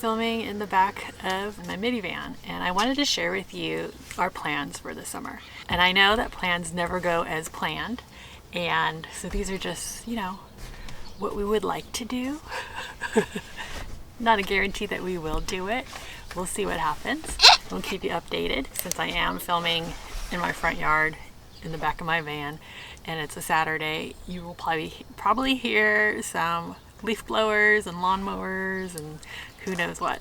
filming in the back of my minivan, and I wanted to share with you our plans for the summer. And I know that plans never go as planned, and so these are just, you know, what we would like to do. Not a guarantee that we will do it. We'll see what happens. We'll keep you updated. Since I am filming in my front yard in the back of my van and it's a Saturday, you will probably hear some leaf blowers and lawnmowers and who knows what.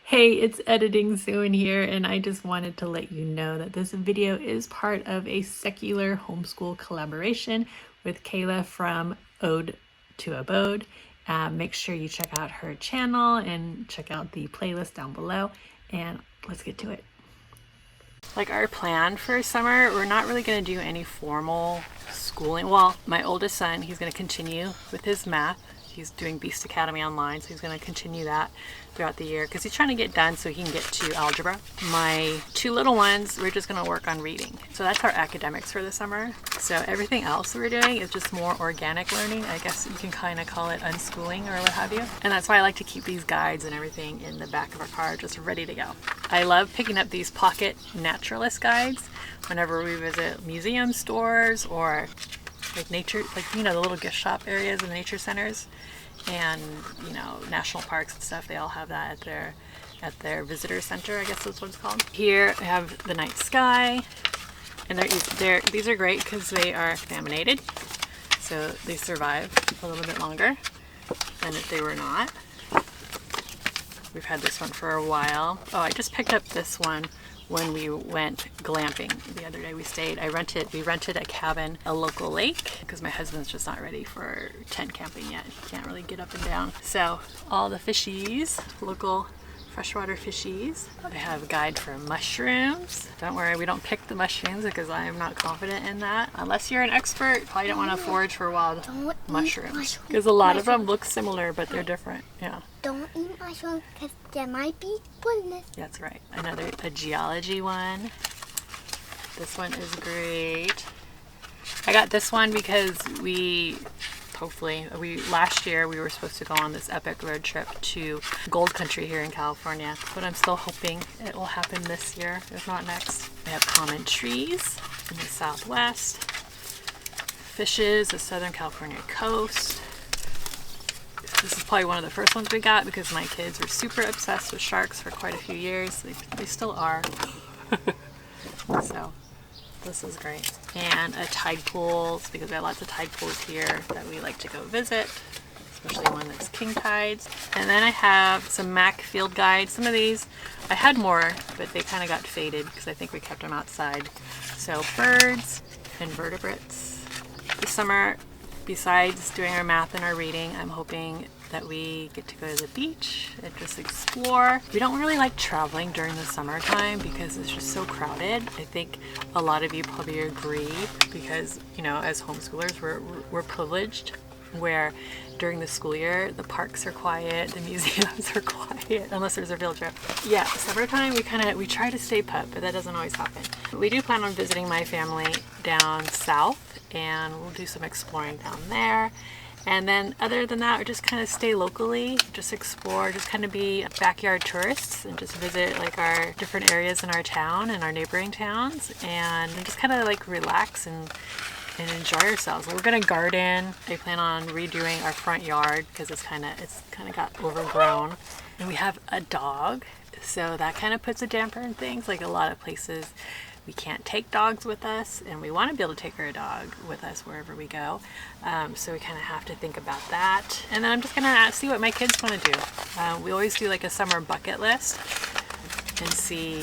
Hey, it's Editing Xuan here, and I just wanted to let you know that this video is part of a secular homeschool collaboration with Kayla from Ode to Abode. Make sure you check out her channel and check out the playlist down below, and let's get to it. Like our plan for summer, we're not really going to do any formal schooling. Well, my oldest son, he's going to continue with his math. He's doing Beast Academy online, so he's going to continue that throughout the year because he's trying to get done so he can get to algebra. My two little ones, we're just going to work on reading. So that's our academics for the summer. So everything else we're doing is just more organic learning. I guess you can kind of call it unschooling or what have you. And that's why I like to keep these guides and everything in the back of our car just ready to go. I love picking up these pocket naturalist guides whenever we visit museum stores or like nature, like, you know, the little gift shop areas in the nature centers and, you know, national parks and stuff. They all have that at their visitor center, I guess that's what it's called. Here I have the night sky, and these are great because they are laminated, so they survive a little bit longer than if they were not. We've had this one for a while. Oh, I just picked up this one when we went glamping the other day. We rented a cabin, a local lake, because my husband's just not ready for tent camping yet. He can't really get up and down. So all the fishies, local freshwater fishies. I have a guide for mushrooms. Don't worry, we don't pick the mushrooms because I am not confident in that. Unless you're an expert, probably don't want to forage for wild mushrooms. Because a lot of them look similar, but they're different. Yeah. Don't eat mushrooms because there might be poisonous. That's right. A geology one. This one is great. I got this one because last year we were supposed to go on this epic road trip to Gold Country here in California, but I'm still hoping it will happen this year, if not next. We have common trees in the Southwest, fishes, the Southern California coast. This is probably one of the first ones we got because my kids were super obsessed with sharks for quite a few years. They still are. So this is great. And tide pools, because we have lots of tide pools here that we like to go visit, especially one that's king tides. And then I have some Mac field guides. Some of these, I had more, but they kind of got faded because I think we kept them outside. So birds, invertebrates. This summer, besides doing our math and our reading, I'm hoping that we get to go to the beach and just explore. We don't really like traveling during the summertime because it's just so crowded. I think a lot of you probably agree because, you know, as homeschoolers, we're privileged where during the school year, the parks are quiet, the museums are quiet, unless there's a field trip. Yeah, summertime, we try to stay put, but that doesn't always happen. We do plan on visiting my family down south, and we'll do some exploring down there. And then other than that, we just kind of stay locally, just explore, just kind of be backyard tourists and just visit like our different areas in our town and our neighboring towns and just kind of like relax and enjoy ourselves. We're gonna garden. I plan on redoing our front yard because it's kind of got overgrown. And we have a dog, so that kind of puts a damper in things. Like a lot of places, we can't take dogs with us, and we want to be able to take our dog with us wherever we go. So we kind of have to think about that. And then I'm just gonna see what my kids want to do. We always do like a summer bucket list and see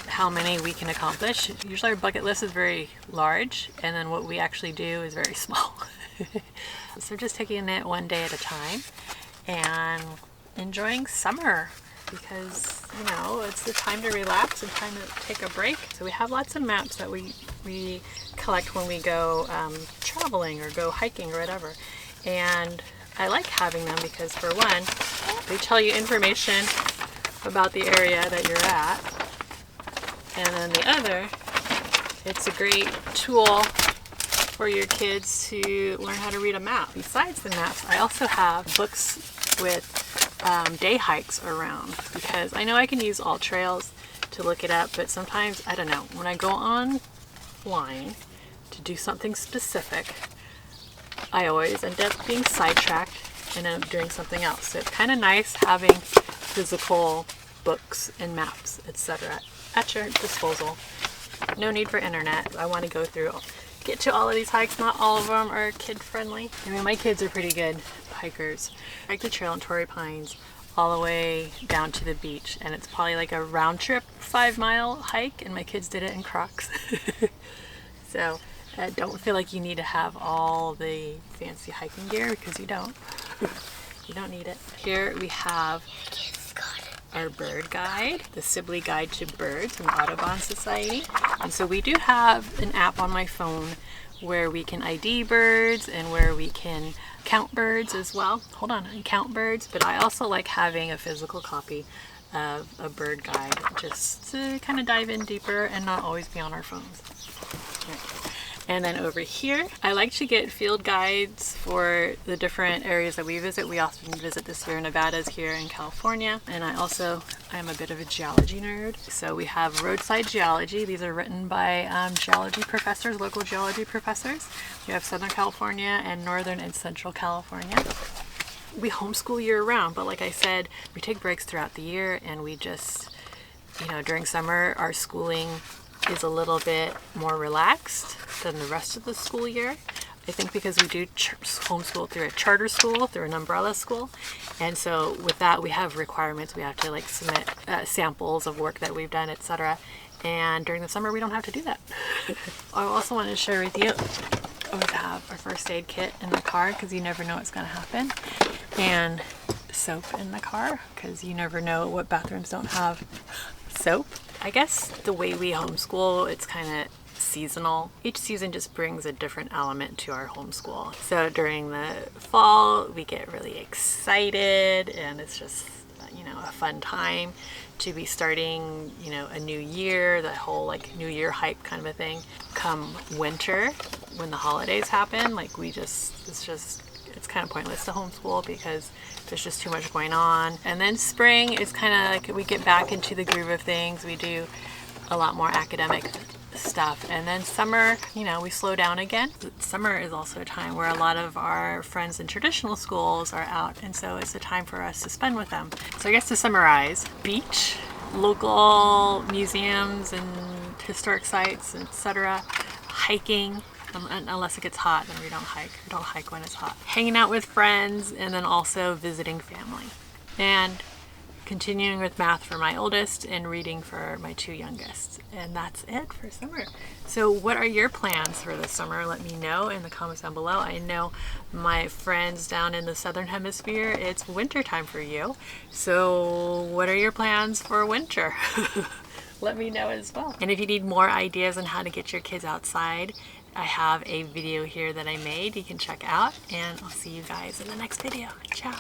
how many we can accomplish. Usually our bucket list is very large, and then what we actually do is very small. So just taking it one day at a time and enjoying summer because, you know, it's the time to relax and time to take a break. So we have lots of maps that we collect when we go traveling or go hiking or whatever. And I like having them because, for one, they tell you information about the area that you're at. And then the other, it's a great tool for your kids to learn how to read a map. Besides the maps, I also have books with day hikes around, because I know I can use all trails to look it up, but sometimes, I don't know, when I go online to do something specific, I always end up being sidetracked and end up doing something else. So it's kind of nice having physical books and maps, etc. at your disposal. No need for internet. I want to go through, get to all of these hikes. Not all of them are kid friendly. I mean, my kids are pretty good hikers. I like the trail in Torrey Pines all the way down to the beach, and it's probably like a round trip 5-mile hike, and my kids did it in Crocs. So don't feel like you need to have all the fancy hiking gear, because you don't. You don't need it. Here we have our bird guide, the Sibley Guide to Birds from the Audubon Society. And so we do have an app on my phone where we can ID birds and where we can count birds as well. Hold on, and count birds, but I also like having a physical copy of a bird guide just to kind of dive in deeper and not always be on our phones. And then over here, I like to get field guides for the different areas that we visit. We often visit the Sierra Nevadas here in California. And I am a bit of a geology nerd. So we have Roadside Geology. These are written by geology professors, local geology professors. You have Southern California and Northern and Central California. We homeschool year round, but like I said, we take breaks throughout the year, and we just, during summer, our schooling is a little bit more relaxed than the rest of the school year. I think because we do homeschool through a charter school, through an umbrella school. And so with that, we have requirements. We have to submit samples of work that we've done, etc. And during the summer, we don't have to do that. I also want to share with you, we have our first aid kit in the car, because you never know what's going to happen. And soap in the car, because you never know what bathrooms don't have soap. I guess the way we homeschool, it's kind of seasonal. Each season just brings a different element to our homeschool. So during the fall, we get really excited, and it's just, a fun time to be starting, a new year, that whole New Year hype kind of a thing. Come winter, when the holidays happen, it's kind of pointless to homeschool because there's just too much going on. And then spring is kind of we get back into the groove of things. We do a lot more academic stuff. And then summer, we slow down again. Summer is also a time where a lot of our friends in traditional schools are out, and so it's a time for us to spend with them. So I guess to summarize, beach, local museums and historic sites, etc., hiking, unless it gets hot, then we don't hike. We don't hike when it's hot. Hanging out with friends, and then also visiting family. And continuing with math for my oldest and reading for my 2 youngest. And that's it for summer. So what are your plans for this summer? Let me know in the comments down below. I know my friends down in the Southern Hemisphere, it's winter time for you. So what are your plans for winter? Let me know as well. And if you need more ideas on how to get your kids outside, I have a video here that I made you can check out, and I'll see you guys in the next video. Ciao.